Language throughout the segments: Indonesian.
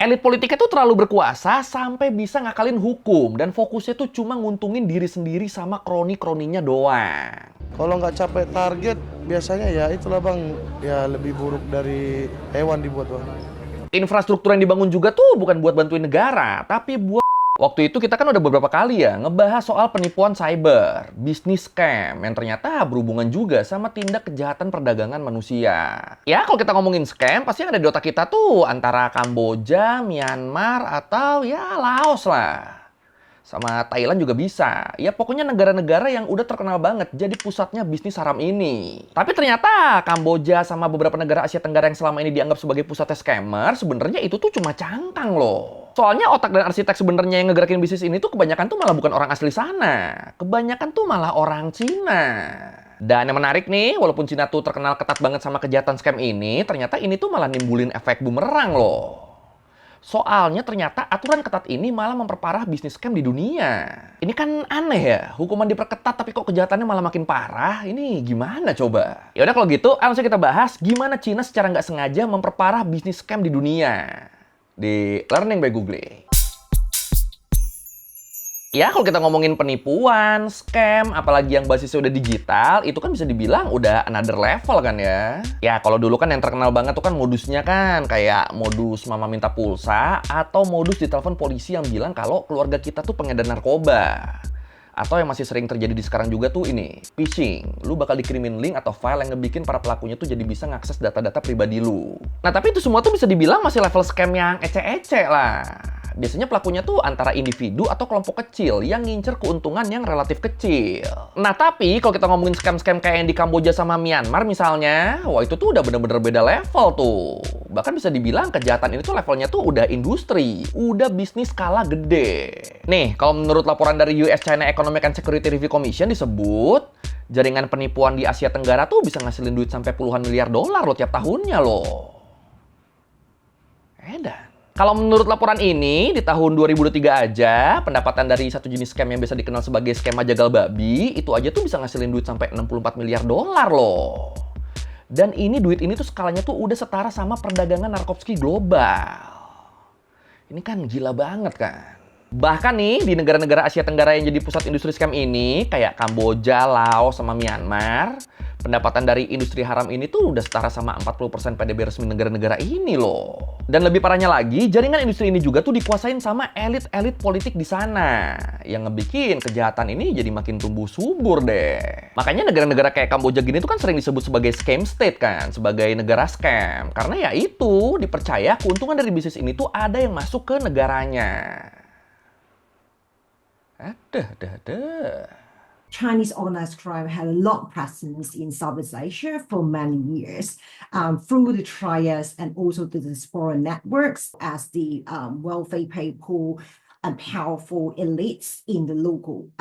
Elit politiknya tuh terlalu berkuasa sampai bisa ngakalin hukum dan fokusnya tuh cuma nguntungin diri sendiri sama kroni-kroninya doang. Kalau nggak capai target, biasanya ya itulah bang, ya lebih buruk dari hewan dibuat bang. Infrastruktur yang dibangun juga tuh bukan buat bantuin negara, tapi buat... Waktu itu kita kan udah beberapa kali ya ngebahas soal penipuan cyber, bisnis scam yang ternyata berhubungan juga sama tindak kejahatan perdagangan manusia. Ya kalau kita ngomongin scam, pasti yang ada di otak kita tuh antara Kamboja, Myanmar, atau ya Laos lah. Sama Thailand juga bisa. Ya pokoknya negara-negara yang udah terkenal banget jadi pusatnya bisnis haram ini. Tapi ternyata Kamboja sama beberapa negara Asia Tenggara yang selama ini dianggap sebagai pusatnya scammer, sebenarnya itu tuh cuma cangkang loh. Soalnya otak dan arsitek sebenarnya yang ngegerakin bisnis ini tuh kebanyakan tuh malah bukan orang asli sana. Kebanyakan tuh malah orang Cina. Dan yang menarik nih, walaupun Cina tuh terkenal ketat banget sama kejahatan scam ini, ternyata ini tuh malah nimbulin efek bumerang loh. Soalnya ternyata aturan ketat ini malah memperparah bisnis scam di dunia. Ini kan aneh ya, hukuman diperketat tapi kok kejahatannya malah makin parah. Ini gimana coba? Ya udah kalau gitu, langsung kita bahas gimana Cina secara nggak sengaja memperparah bisnis scam di dunia. Di Learning by Google. Ya kalau kita ngomongin penipuan, scam, apalagi yang basisnya udah digital, itu kan bisa dibilang udah another level kan ya. Ya kalau dulu kan yang terkenal banget tuh kan modusnya kan kayak modus mama minta pulsa atau modus di telepon polisi yang bilang kalau keluarga kita tuh pengedar narkoba. Atau yang masih sering terjadi di sekarang juga tuh ini, phishing. Lu bakal dikirimin link atau file yang ngebikin para pelakunya tuh jadi bisa ngakses data-data pribadi lu. Nah tapi itu semua tuh bisa dibilang masih level scam yang ece-ece lah. Biasanya pelakunya tuh antara individu atau kelompok kecil yang ngincer keuntungan yang relatif kecil. Nah tapi kalau kita ngomongin scam-scam kayak yang di Kamboja sama Myanmar misalnya, wah itu tuh udah bener-bener beda level tuh. Bahkan bisa dibilang kejahatan ini tuh levelnya tuh udah industri, udah bisnis skala gede. Nih, kalau menurut laporan dari US China Economic and Security Review Commission disebut, jaringan penipuan di Asia Tenggara tuh bisa ngasilin duit sampai puluhan miliar dolar loh tiap tahunnya loh. Edan. Kalau menurut laporan ini, di tahun 2023 aja, pendapatan dari satu jenis scam yang biasa dikenal sebagai skema jagal babi, itu aja tuh bisa ngasilin duit sampai 64 miliar dolar loh. Dan duit ini tuh skalanya tuh udah setara sama perdagangan narkotika global. Ini kan gila banget kan. Bahkan nih, di negara-negara Asia Tenggara yang jadi pusat industri scam ini, kayak Kamboja, Laos, sama Myanmar, pendapatan dari industri haram ini tuh udah setara sama 40% PDB resmi negara-negara ini loh. Dan lebih parahnya lagi, jaringan industri ini juga tuh dikuasain sama elit-elit politik di sana. Yang ngebikin kejahatan ini jadi makin tumbuh subur deh. Makanya negara-negara kayak Kamboja gini tuh kan sering disebut sebagai scam state kan, sebagai negara scam. Karena ya itu, dipercaya keuntungan dari bisnis ini tuh ada yang masuk ke negaranya. Chinese organized crime had a long presence in Southeast Asia for many years through the triads and also the diaspora networks as the wealthy people and powerful elites in the local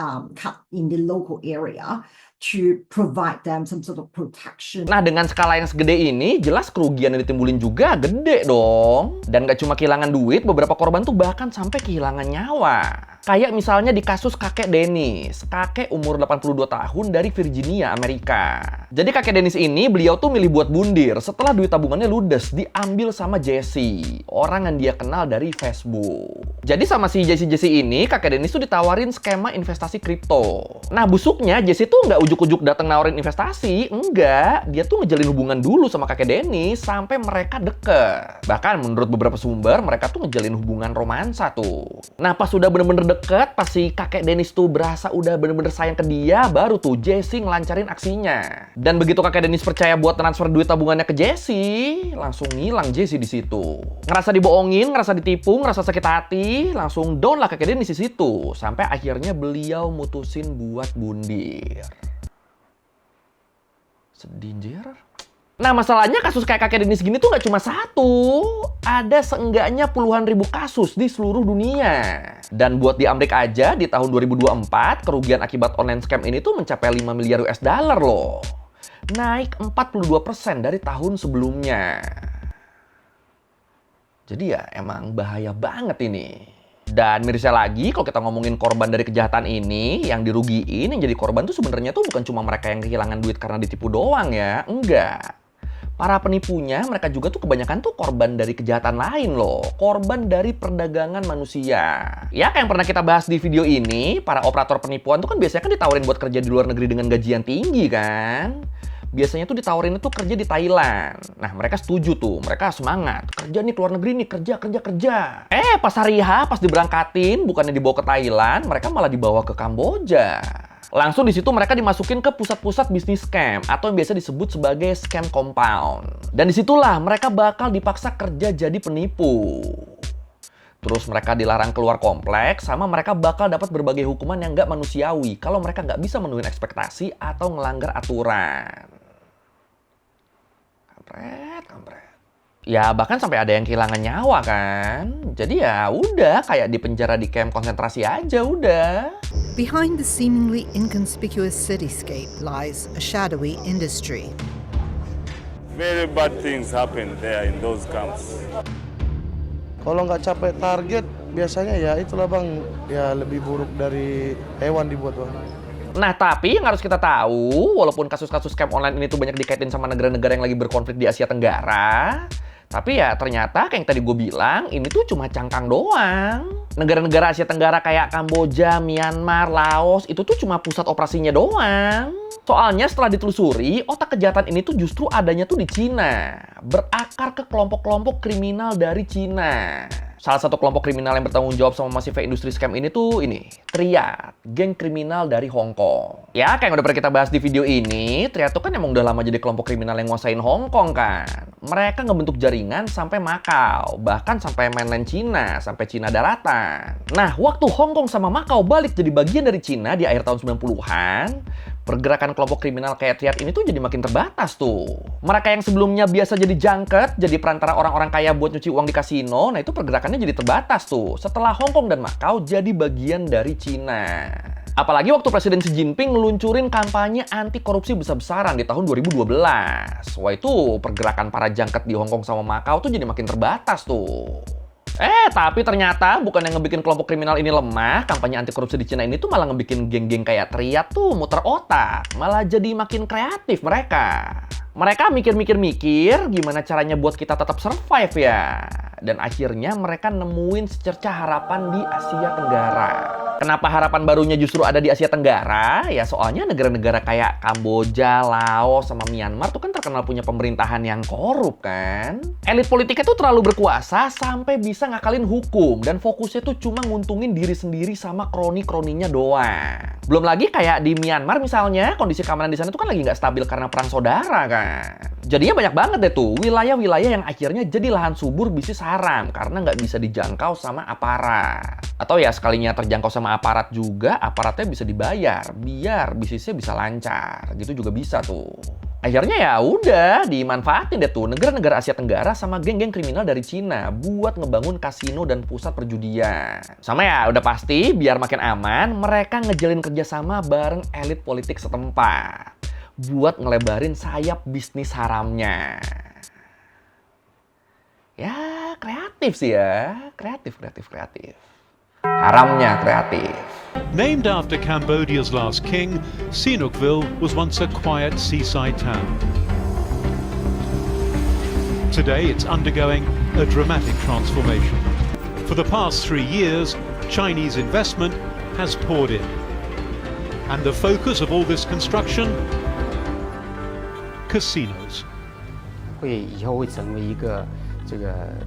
area to provide them some sort of protection. Nah, dengan skala yang segede ini, jelas kerugian yang ditimbulin juga gede dong. Dan gak cuma kehilangan duit, beberapa korban tuh bahkan sampai kehilangan nyawa. Kayak misalnya di kasus kakek Dennis, kakek umur 82 tahun dari Virginia, Amerika. Jadi kakek Dennis ini beliau tuh milih buat bundir setelah duit tabungannya ludes diambil sama Jesse, orang yang dia kenal dari Facebook. Jadi sama si Jesse ini, kakek Dennis tuh ditawarin skema investasi kripto. Nah busuknya Jesse tuh nggak ujuk-ujuk datang nawarin investasi, enggak. Dia tuh ngejalin hubungan dulu sama kakek Dennis sampai mereka deket. Bahkan menurut beberapa sumber, mereka tuh ngejalin hubungan romansa tuh. Nah pas sudah bener-bener deket, pas si kakek Dennis tuh berasa udah bener-bener sayang ke dia, baru tuh Jesse ngelancarin aksinya. Dan begitu kakek Dennis percaya buat transfer duit tabungannya ke Jesse, langsung ngilang Jesse di situ. Ngerasa dibohongin, ngerasa ditipu, ngerasa sakit hati, langsung down lah kakek Dennis di situ. Sampai akhirnya beliau mutusin buat bundir. Sedih jer. Nah masalahnya kasus kayak kakek Dennis gini tuh nggak cuma satu. Ada seenggaknya puluhan ribu kasus di seluruh dunia. Dan buat di Amerika aja di tahun 2024 kerugian akibat online scam ini tuh mencapai 5 miliar US dollar loh. Naik 42% dari tahun sebelumnya. Jadi ya emang bahaya banget ini. Dan mirisnya lagi, kalau kita ngomongin korban dari kejahatan ini, yang dirugiin, yang jadi korban tuh sebenarnya tuh bukan cuma mereka yang kehilangan duit karena ditipu doang ya. Enggak. Para penipunya, mereka juga tuh kebanyakan tuh korban dari kejahatan lain loh. Korban dari perdagangan manusia. Ya, kayak yang pernah kita bahas di video ini, para operator penipuan tuh kan biasanya kan ditawarin buat kerja di luar negeri dengan gaji yang tinggi kan. Biasanya tuh ditawarin itu kerja di Thailand. Nah, mereka setuju tuh. Mereka semangat. Kerja nih ke luar negeri nih, kerja. Pas hari H, pas diberangkatin, bukannya dibawa ke Thailand, mereka malah dibawa ke Kamboja. Langsung di situ mereka dimasukin ke pusat-pusat bisnis scam atau yang biasa disebut sebagai scam compound. Dan disitulah mereka bakal dipaksa kerja jadi penipu. Terus mereka dilarang keluar kompleks, sama mereka bakal dapat berbagai hukuman yang nggak manusiawi kalau mereka nggak bisa memenuhi ekspektasi atau ngelanggar aturan. Kampret. Ya bahkan sampai ada yang kehilangan nyawa kan. Jadi ya udah kayak di penjara di camp konsentrasi aja udah. Behind the seemingly inconspicuous cityscape lies a shadowy industry. Very bad things happen there in those camps. Kalau nggak capai target, biasanya ya itulah bang, ya lebih buruk dari hewan dibuat bang. Nah, tapi yang harus kita tahu, walaupun kasus-kasus scam online ini tuh banyak dikaitin sama negara-negara yang lagi berkonflik di Asia Tenggara, tapi ya ternyata kayak yang tadi gue bilang, ini tuh cuma cangkang doang. Negara-negara Asia Tenggara kayak Kamboja, Myanmar, Laos, itu tuh cuma pusat operasinya doang. Soalnya setelah ditelusuri, otak kejahatan ini tuh justru adanya tuh di Cina. Berakar ke kelompok-kelompok kriminal dari Cina. Salah satu kelompok kriminal yang bertanggung jawab sama masifnya industri scam ini tuh Triad, geng kriminal dari Hong Kong. Ya, kayak yang udah pernah kita bahas di video ini, Triad tuh kan emang udah lama jadi kelompok kriminal yang nguasain Hong Kong kan. Mereka ngebentuk jaringan sampai Macau, bahkan sampai mainland Cina, sampai Cina daratan. Nah, waktu Hong Kong sama Macau balik jadi bagian dari Cina di akhir tahun 90-an, pergerakan kelompok kriminal kayak Triad ini tuh jadi makin terbatas tuh. Mereka yang sebelumnya biasa jadi junket, jadi perantara orang-orang kaya buat nyuci uang di kasino, nah itu pergerakannya jadi terbatas tuh setelah Hong Kong dan Macau jadi bagian dari Cina. Apalagi waktu Presiden Xi Jinping ngeluncurin kampanye anti korupsi besar-besaran di tahun 2012. Wah itu pergerakan para junket di Hong Kong sama Macau tuh jadi makin terbatas tuh. Tapi ternyata bukan yang ngebikin kelompok kriminal ini lemah, kampanye anti korupsi di Cina ini tuh malah ngebikin geng-geng kayak Triad tuh muter otak, malah jadi makin kreatif mereka. Mereka mikir-mikir gimana caranya buat kita tetap survive ya. Dan akhirnya mereka nemuin secerca harapan di Asia Tenggara. Kenapa harapan barunya justru ada di Asia Tenggara? Ya soalnya negara-negara kayak Kamboja, Laos, sama Myanmar tuh kan terkenal punya pemerintahan yang korup kan. Elit politiknya tuh terlalu berkuasa sampai bisa ngakalin hukum. Dan fokusnya tuh cuma nguntungin diri sendiri sama kroni-kroninya doang. Belum lagi kayak di Myanmar misalnya, kondisi keamanan di sana tuh kan lagi nggak stabil karena perang saudara kan. Jadinya banyak banget deh tuh wilayah-wilayah yang akhirnya jadi lahan subur bisnis haram karena nggak bisa dijangkau sama aparat. Atau ya sekalinya terjangkau sama aparat juga, aparatnya bisa dibayar biar bisnisnya bisa lancar. Gitu juga bisa tuh. Akhirnya ya udah dimanfaatin deh tuh negara-negara Asia Tenggara sama geng-geng kriminal dari Cina buat ngebangun kasino dan pusat perjudian. Sama ya udah pasti biar makin aman mereka ngejalin kerjasama bareng elit politik setempat buat ngelebarin sayap bisnis haramnya. Ya kreatif sih ya, kreatif. Haramnya kreatif. Named after Cambodia's last king, Sihanoukville was once a quiet seaside town. Today it's undergoing a dramatic transformation. For the past 3 years, Chinese investment has poured in. And the focus of all this construction? Casinos. 以后会成为一个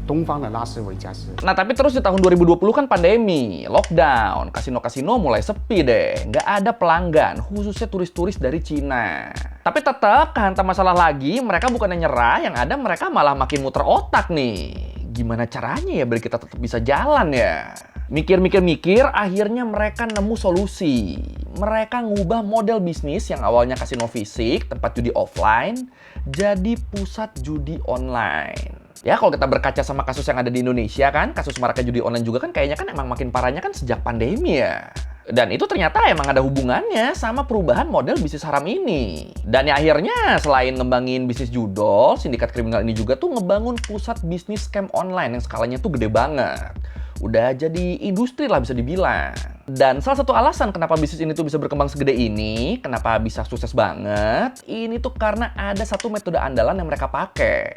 东方的拉斯维加斯。 Nah tapi terus di tahun 2020 kan pandemi, lockdown, kasino-kasino mulai sepi deh. Nggak ada pelanggan, khususnya turis-turis dari Cina. Tapi tetap kehantam masalah lagi, mereka bukannya nyerah, yang ada mereka malah makin muter otak nih. Gimana caranya ya biar kita tetap bisa jalan ya? Mikir-mikir, akhirnya mereka nemu solusi. Mereka ngubah model bisnis yang awalnya kasino fisik, tempat judi offline, jadi pusat judi online. Ya kalau kita berkaca sama kasus yang ada di Indonesia kan, kasus maraknya judi online juga kan kayaknya kan emang makin parahnya kan sejak pandemi ya. Dan itu ternyata emang ada hubungannya sama perubahan model bisnis haram ini. Dan ya akhirnya selain ngembangin bisnis judol, sindikat kriminal ini juga tuh ngebangun pusat bisnis scam online yang skalanya tuh gede banget. Udah jadi industri lah bisa dibilang. Dan salah satu alasan kenapa bisnis ini tuh bisa berkembang segede ini, kenapa bisa sukses banget, ini tuh karena ada satu metode andalan yang mereka pakai.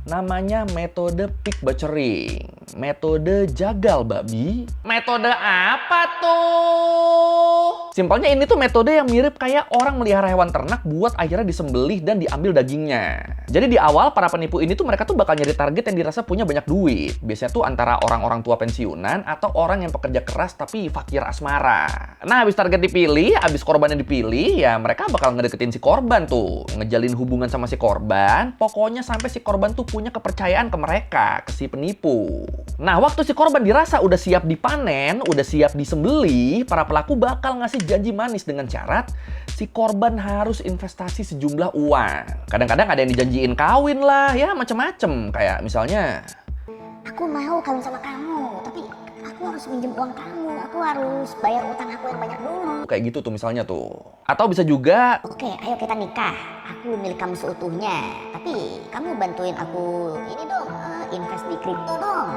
Namanya metode pig butchering. Metode jagal babi. Metode apa tuh? Simpelnya ini tuh metode yang mirip kayak orang melihara hewan ternak buat akhirnya disembelih dan diambil dagingnya. Jadi di awal para penipu ini tuh mereka tuh bakal nyari target yang dirasa punya banyak duit. Biasanya tuh antara orang-orang tua pensiunan atau orang yang pekerja keras tapi fakir asmara. Nah, habis target dipilih, habis korbannya dipilih, ya mereka bakal ngedeketin si korban tuh. Ngejalin hubungan sama si korban, pokoknya sampai si korban tuh punya kepercayaan ke mereka, ke si penipu. Nah, waktu si korban dirasa udah siap dipanen, udah siap disembelih, para pelaku bakal ngasih janji manis dengan syarat si korban harus investasi sejumlah uang. Kadang-kadang ada yang dijanjiin kawin lah, ya macem-macem. Kayak misalnya, aku mau kawin sama kamu, tapi aku harus minjem uang kamu, aku harus bayar utang aku yang banyak dulu. kayak gitu tuh misalnya tuh. Atau bisa juga, Oke, ayo kita nikah, aku milik kamu seutuhnya, tapi kamu bantuin aku ini dong, invest di kripto dong.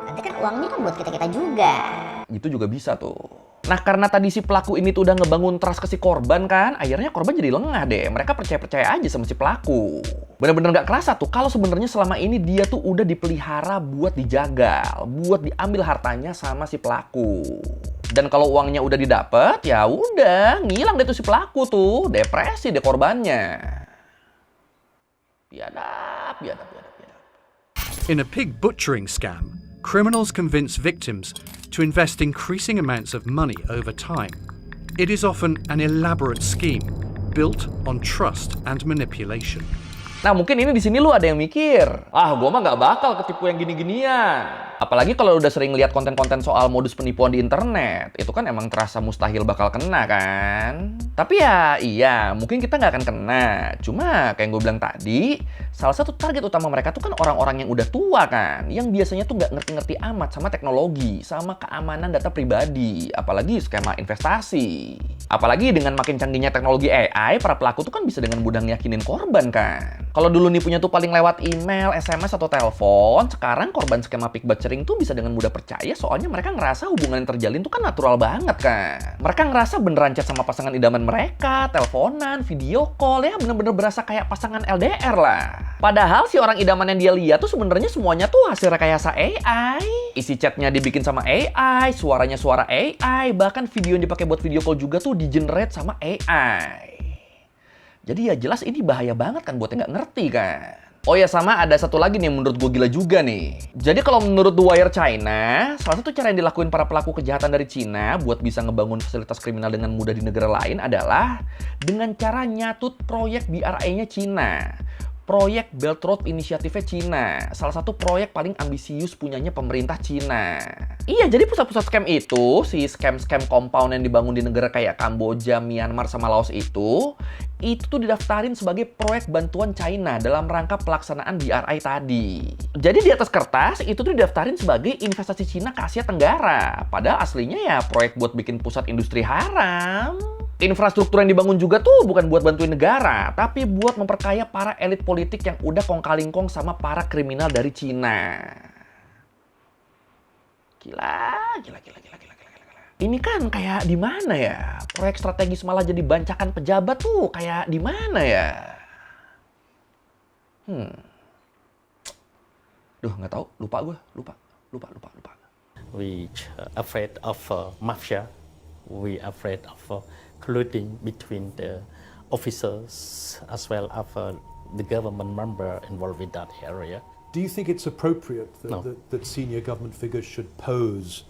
Nanti kan uangnya kan buat kita-kita juga. gitu juga bisa tuh. Nah, karena tadi si pelaku ini tuh udah ngebangun trust ke si korban kan, akhirnya korban jadi lengah deh. Mereka percaya-percaya aja sama si pelaku. Bener-bener gak kerasa tuh kalau sebenarnya selama ini dia tuh udah dipelihara buat dijagal, buat diambil hartanya sama si pelaku. Dan kalau uangnya udah didapet, ya udah ngilang deh tuh si pelaku tuh, depresi deh korbannya. Biadab. In a pig butchering scam, criminals convince victims to invest increasing amounts of money over time. It is often an elaborate scheme built on trust and manipulation. Nah, mungkin ini di sini lu ada yang mikir, gua mah nggak bakal ketipu yang gini-ginian. Apalagi kalau udah sering lihat konten-konten soal modus penipuan di internet, itu kan emang terasa mustahil bakal kena kan? Tapi ya iya, mungkin kita nggak akan kena. Cuma kayak gue bilang tadi, salah satu target utama mereka tuh kan orang-orang yang udah tua kan, yang biasanya tuh nggak ngerti-ngerti amat sama teknologi, sama keamanan data pribadi, apalagi skema investasi. Apalagi dengan makin canggihnya teknologi AI, para pelaku tuh kan bisa dengan mudah ngeyakinin korban kan. Kalau dulu nipunya tuh paling lewat email, SMS, atau telepon, sekarang korban skema pig butchering tuh bisa dengan mudah percaya soalnya mereka ngerasa hubungan yang terjalin tuh kan natural banget kan. Mereka ngerasa beneran chat sama pasangan idaman mereka, teleponan, video call, ya bener-bener berasa kayak pasangan LDR lah. Padahal si orang idaman yang dia lihat tuh sebenarnya semuanya tuh hasil rekayasa AI. Isi chatnya dibikin sama AI, suaranya suara AI, bahkan video yang dipakai buat video call juga tuh di-generate sama AI. Jadi ya jelas ini bahaya banget kan buat yang nggak ngerti kan. Oh ya, sama ada satu lagi nih menurut gue gila juga nih. Jadi kalau menurut The Wire China, salah satu cara yang dilakuin para pelaku kejahatan dari Cina buat bisa ngebangun fasilitas kriminal dengan mudah di negara lain adalah dengan cara nyatut proyek BRI-nya Cina. Proyek Belt Road Initiative Cina, salah satu proyek paling ambisius punyanya pemerintah Cina. Iya, jadi pusat-pusat scam itu, si scam-scam compound yang dibangun di negara kayak Kamboja, Myanmar, sama Laos itu tuh didaftarin sebagai proyek bantuan China dalam rangka pelaksanaan BRI tadi. Jadi di atas kertas, itu tuh didaftarin sebagai investasi Cina ke Asia Tenggara. Padahal aslinya ya proyek buat bikin pusat industri haram. Infrastruktur yang dibangun juga tuh bukan buat bantuin negara, tapi buat memperkaya para elit politik yang udah kong-kalingkong sama para kriminal dari Cina. Gila. Ini kan kayak di mana ya? Proyek strategis malah jadi bancakan pejabat tuh kayak di mana ya? Duh, nggak tahu. Lupa gue. Lupa. We afraid of mafia. We afraid of colluding between the officers as well as the government member involved in that area. Do you think it's appropriate that, No. that senior government figures should pose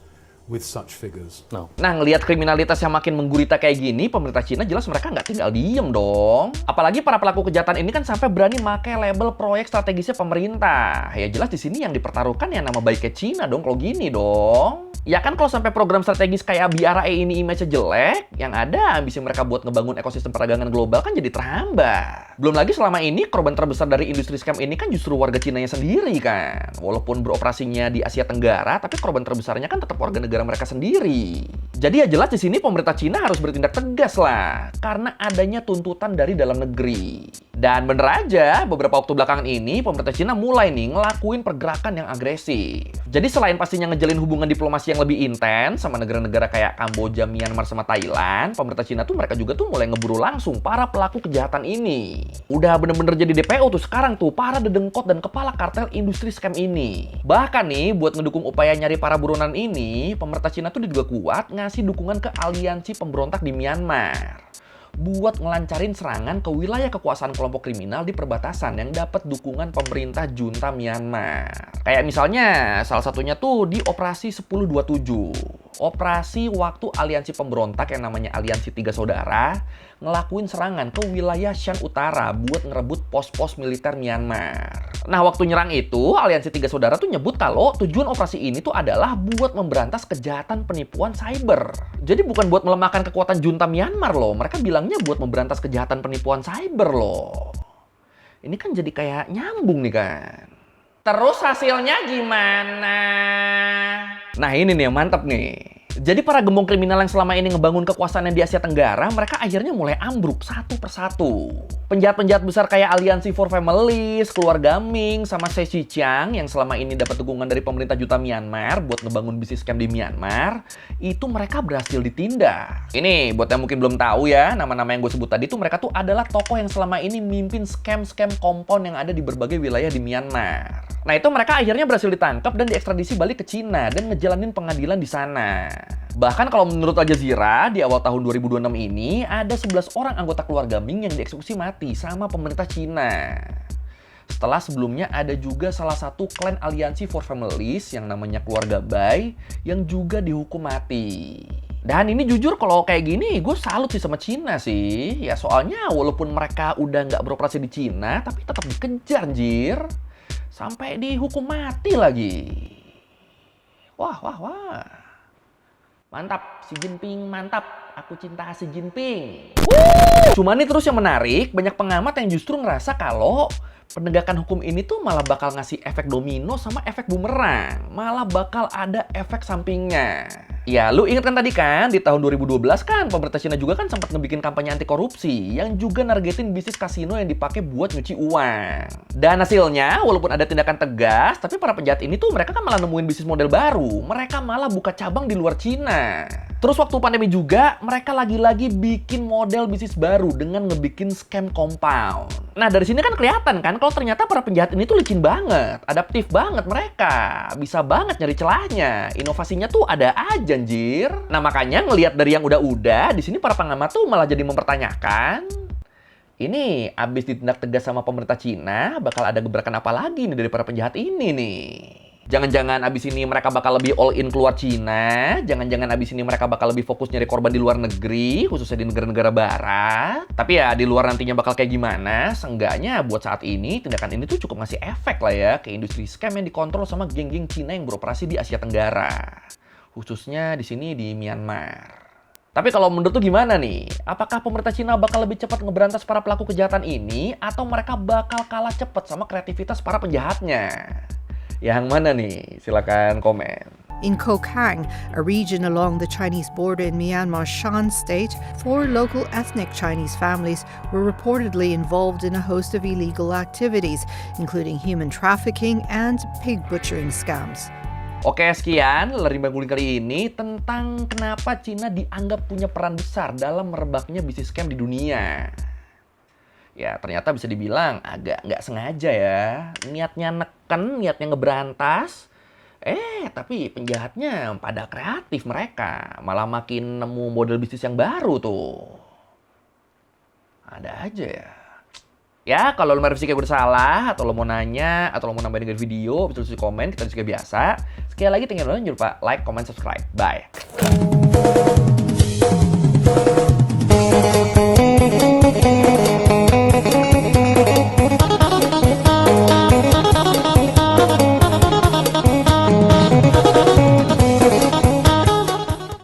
with such figures? No. Nah, ngelihat kriminalitas yang makin menggurita kayak gini, pemerintah Cina jelas mereka nggak tinggal diem dong. Apalagi para pelaku kejahatan ini kan sampai berani pakai label proyek strategisnya pemerintah. Ya jelas di sini yang dipertaruhkan ya nama baiknya Cina dong kalau gini dong. Ya kan kalau sampai program strategis kayak BRI ini image-nya jelek, yang ada ambisi mereka buat ngebangun ekosistem perdagangan global kan jadi terhambat. Belum lagi selama ini korban terbesar dari industri scam ini kan justru warga Cinanya sendiri kan. Walaupun beroperasinya di Asia Tenggara, tapi korban terbesarnya kan tetap warga negara mereka sendiri. Jadi ya jelas di sini pemerintah Cina harus bertindak tegas lah, karena adanya tuntutan dari dalam negeri. Dan bener aja, beberapa waktu belakangan ini, pemerintah Cina mulai nih ngelakuin pergerakan yang agresif. Jadi selain pastinya ngejalin hubungan diplomasi yang lebih intens sama negara-negara kayak Kamboja, Myanmar, sama Thailand, pemerintah Cina tuh mereka juga tuh mulai ngeburu langsung para pelaku kejahatan ini. Udah bener-bener jadi DPO tuh sekarang tuh para dedengkot dan kepala kartel industri scam ini. Bahkan nih, buat ngedukung upaya nyari para buronan ini, pemerintah Cina tuh juga kuat ngasih dukungan ke aliansi pemberontak di Myanmar buat ngelancarin serangan ke wilayah kekuasaan kelompok kriminal di perbatasan yang dapat dukungan pemerintah junta Myanmar. Kayak misalnya salah satunya tuh di Operasi 1027. Operasi waktu aliansi pemberontak yang namanya Aliansi Tiga Saudara ngelakuin serangan ke wilayah Shan Utara buat ngerebut pos-pos militer Myanmar. Nah, waktu nyerang itu, Aliansi Tiga Saudara tuh nyebut kalau tujuan operasi ini tuh adalah buat memberantas kejahatan penipuan cyber. Jadi bukan buat melemahkan kekuatan junta Myanmar loh, mereka bilangnya buat memberantas kejahatan penipuan cyber loh. Ini kan jadi kayak nyambung nih kan. Terus hasilnya gimana? Nah ini nih yang mantep nih. Jadi para gembong kriminal yang selama ini ngebangun kekuasaannya di Asia Tenggara, mereka akhirnya mulai ambruk satu persatu. Penjahat-penjahat besar kayak Aliansi Four Families, keluarga Ming, sama Se Chiang yang selama ini dapat dukungan dari pemerintah junta Myanmar buat ngebangun bisnis scam di Myanmar, itu mereka berhasil ditindak. Ini buat yang mungkin belum tahu ya, nama-nama yang gue sebut tadi tuh mereka tuh adalah tokoh yang selama ini mimpin scam-scam kompon yang ada di berbagai wilayah di Myanmar. Nah itu mereka akhirnya berhasil ditangkap dan diekstradisi balik ke Cina dan ngejalanin pengadilan di sana. Bahkan kalau menurut Al Jazeera, di awal tahun 2026 ini ada 11 orang anggota keluarga Ming yang dieksekusi mati sama pemerintah Cina. Setelah sebelumnya ada juga salah satu klan aliansi Four Families yang namanya keluarga Bai yang juga dihukum mati. Dan ini jujur kalau kayak gini gue salut sih sama Cina sih. Ya soalnya walaupun mereka udah nggak beroperasi di Cina tapi tetap dikejar anjir. Sampai dihukum mati lagi. Wah. Mantap, Xi Jinping, mantap. Aku cinta Xi Jinping. Cuman nih terus yang menarik, banyak pengamat yang justru ngerasa kalau penegakan hukum ini tuh malah bakal ngasih efek domino sama efek bumerang. Malah bakal ada efek sampingnya. Ya, lu inget kan tadi kan, di tahun 2012 kan pemerintah Cina juga kan sempat ngebikin kampanye anti korupsi yang juga nargetin bisnis kasino yang dipakai buat nyuci uang. Dan hasilnya, walaupun ada tindakan tegas, tapi para penjahat ini tuh mereka kan malah nemuin bisnis model baru. Mereka malah buka cabang di luar Cina. Terus waktu pandemi juga, mereka lagi-lagi bikin model bisnis baru dengan ngebikin scam compound. Nah dari sini kan kelihatan kan kalau ternyata para penjahat ini tuh licin banget, adaptif banget mereka, bisa banget nyari celahnya, inovasinya tuh ada aja anjir. Nah makanya ngelihat dari yang udah-udah, di sini para pengamat tuh malah jadi mempertanyakan, ini abis ditindak tegas sama pemerintah Cina, bakal ada gebrakan apa lagi nih dari para penjahat ini nih? Jangan-jangan abis ini mereka bakal lebih all in keluar Cina? Jangan-jangan abis ini mereka bakal lebih fokus nyari korban di luar negeri, khususnya di negara-negara barat? Tapi ya di luar nantinya bakal kayak gimana? Seenggaknya buat saat ini, tindakan ini tuh cukup ngasih efek lah ya ke industri scam yang dikontrol sama geng-geng Cina yang beroperasi di Asia Tenggara. Khususnya di sini di Myanmar. Tapi kalau menurut tuh gimana nih? Apakah pemerintah Cina bakal lebih cepat ngeberantas para pelaku kejahatan ini? Atau mereka bakal kalah cepat sama kreativitas para penjahatnya? Yang mana nih? Silakan komen. In Kokang, a region along the Chinese border in Myanmar's Shan state, 4 local ethnic Chinese families were reportedly involved in a host of illegal activities, including human trafficking and pig butchering scams. Oke, sekian Rimba Guling kali ini tentang kenapa Cina dianggap punya peran besar dalam merebaknya bisnis scam di dunia. Ya, ternyata bisa dibilang agak nggak sengaja ya. Niatnya neken, niatnya ngeberantas. Tapi penjahatnya pada kreatif mereka. Malah makin nemu model bisnis yang baru tuh. Ada aja ya. Ya, kalau lo merevisi kayak bersalah, atau lo mau nanya, atau lo mau nambahin video, bisa tulis di komen, kita juga biasa. Sekali lagi, tinggal lo jangan lupa like, comment, subscribe. Bye.